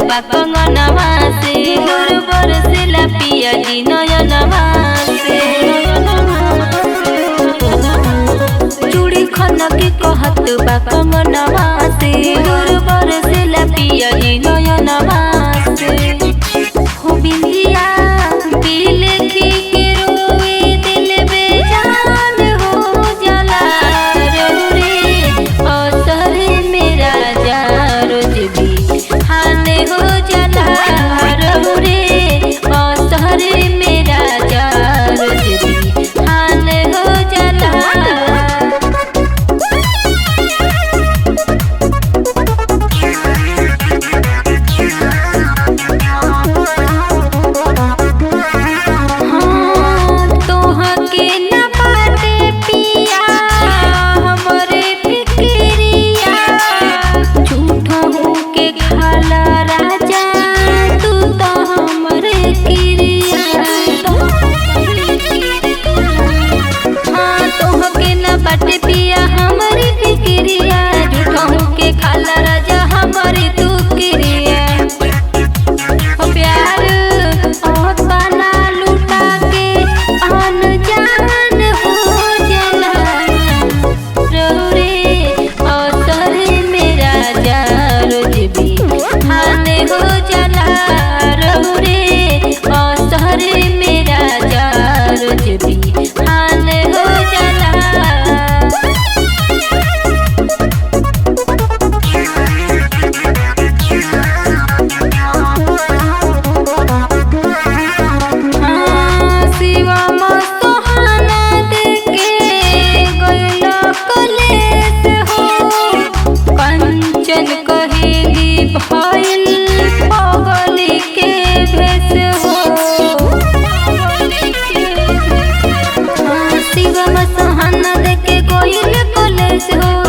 बा कंगनवा से गुरु बरसेला पिया जी नयनवा से चूड़ी खनकी कहत बा कंगनवा से गुरु बरसेला पिया जी नयनवा से हो बिंदिया दिल की के रोए दिल बेजान हो जला रे असर मेरा जा रोज भी हाने हो जला रे असर मेरा जा रोज भी हाने हो जला। हो